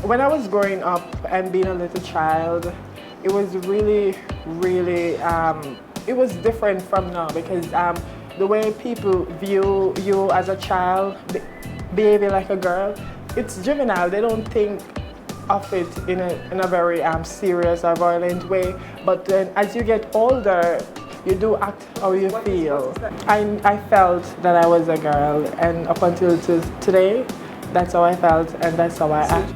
When I was growing up and being a little child, it was really, it was different from now because the way people view you as a child, behaving like a girl, it's juvenile. They don't think of it in a very serious or violent way. But then as you get older, you do act how you feel. I felt that I was a girl, and up until today, that's how I felt and that's how I act.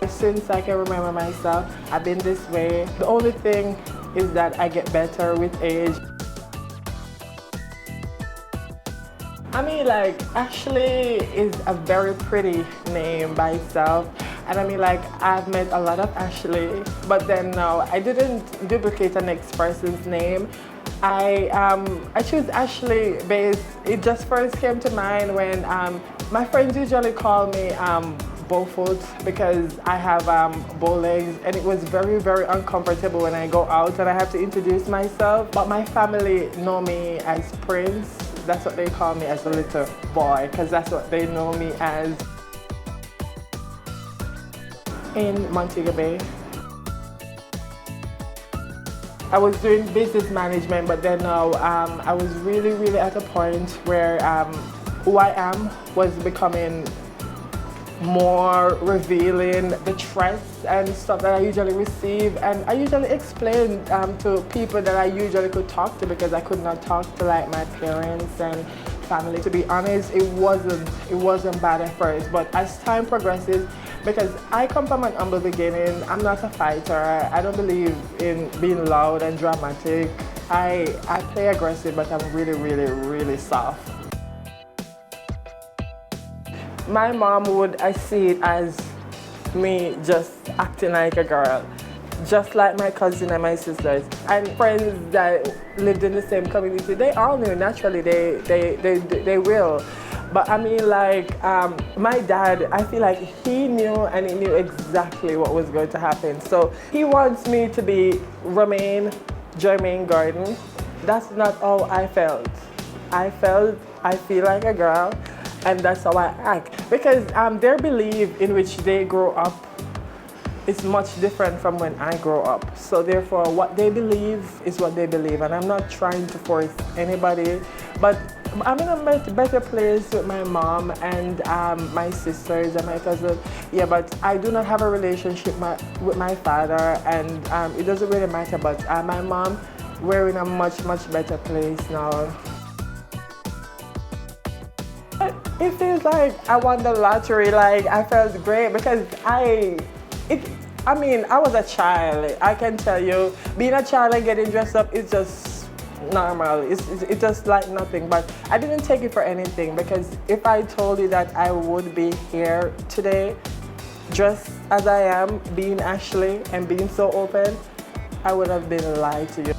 Since I can remember myself, I've been this way. The only thing is that I get better with age. I mean, like, Ashley is a very pretty name by itself. And I mean, like, I've met a lot of Ashley, but then no, I didn't duplicate an next person's name. I choose Ashley based, it just first came to mind when my friends usually call me borefoot because I have bow legs, and it was very uncomfortable when I go out and I have to introduce myself. But my family know me as Prince. That's what they call me as a little boy because that's what they know me as. In Montego Bay. I was doing business management, but then now I was really at a point where who I am was becoming more revealing, the threats and stuff that I usually receive, and I usually explain to people that I usually could talk to because I could not talk to like my parents and family. To be honest, it wasn't bad at first, but as time progresses, because I come from an humble beginning, I'm not a fighter, I don't believe in being loud and dramatic. I play aggressive, but I'm really soft. My mom would, I see it as me just acting like a girl, just like my cousin and my sisters. And friends that lived in the same community, they all knew naturally, they will. But I mean, like, my dad, I feel like he knew, and he knew exactly what was going to happen. So he wants me to remain Jermaine Gordon. That's not how I felt. I feel like a girl, and that's how I act. Because their belief in which they grow up is much different from when I grow up. So therefore, what they believe is what they believe, and I'm not trying to force anybody, but I'm in a better place with my mom and my sisters and my cousin. Yeah, but I do not have a relationship with my father, and it doesn't really matter, but my mom, we're in a much better place now. It feels like I won the lottery. Like, I felt great because I mean, I was a child. I can tell you, being a child and getting dressed up is just normal. It's just like nothing. But I didn't take it for anything, because if I told you that I would be here today, dressed as I am, being Ashley and being so open, I would have been lied to you.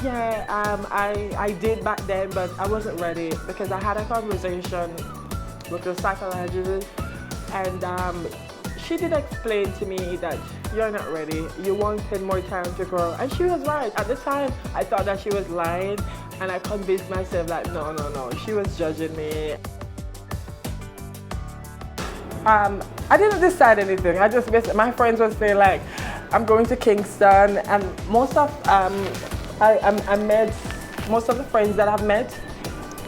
Yeah, I did back then, but I wasn't ready because I had a conversation with the psychologist, and she did explain to me that you're not ready, you wanted more time to grow, and she was right. At the time, I thought that she was lying, and I convinced myself that no, she was judging me. I didn't decide anything. I just my friends would say, like, I'm going to Kingston, and most of I met most of the friends that I've met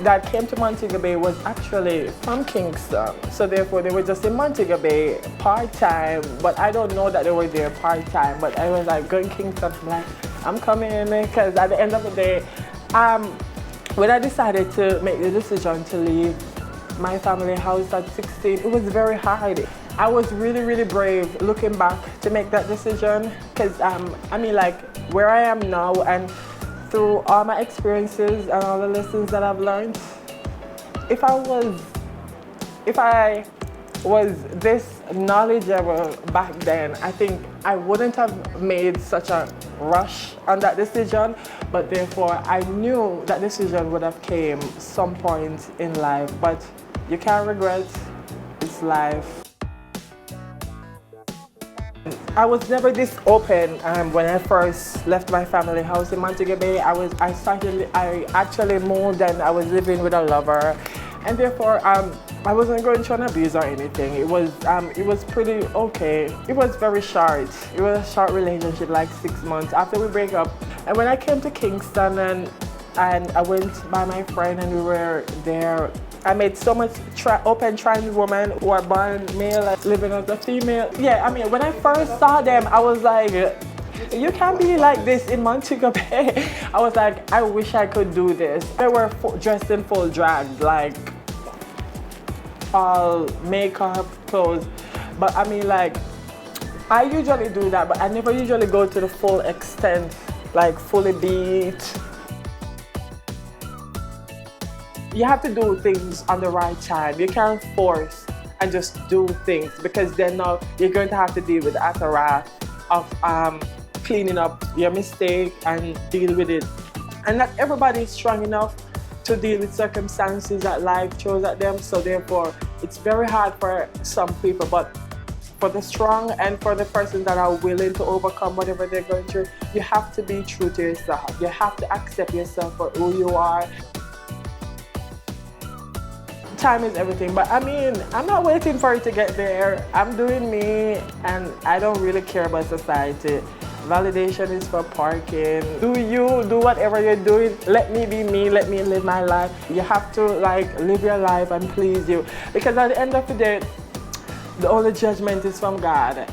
that came to Montego Bay was actually from Kingston. So therefore they were just in Montego Bay part-time, but I don't know that they were there part-time. But I was like, going Kingston, I'm like, I'm coming in, because at the end of the day, when I decided to make the decision to leave my family house at 16, it was very hard. I was really brave looking back to make that decision, because I mean, like, where I am now and through all my experiences and all the lessons that I've learned, if I was this knowledgeable back then, I think I wouldn't have made such a rush on that decision, but therefore I knew that decision would have came some point in life. But you can't regret this life. I was never this open when I first left my family house in Montego Bay. I actually moved and I was living with a lover, and therefore I wasn't going through an abuse or anything. It was pretty okay. It was very short. It was a short relationship, like 6 months after we break up. And when I came to Kingston and I went by my friend and we were there, I met so much open trans women who are born male and living as a female. Yeah, I mean, when I first saw them, I was like, you can't be like this in Montego Bay. I was like, I wish I could do this. They were dressed in full drag, like all makeup, clothes. But I mean, like, I usually do that, but I never usually go to the full extent, like fully beat. You have to do things on the right time. You can't force and just do things, because then now you're going to have to deal with the aftermath of cleaning up your mistake and deal with it. And not everybody is strong enough to deal with circumstances that life throws at them, so therefore it's very hard for some people. But for the strong and for the persons that are willing to overcome whatever they're going through, you have to be true to yourself. You have to accept yourself for who you are. Time is everything, but I mean, I'm not waiting for it to get there. I'm doing me, and I don't really care about society. Validation is for parking. Do you, do whatever you're doing. Let me be me, let me live my life. You have to like live your life and please you, because at the end of the day, the only judgment is from God.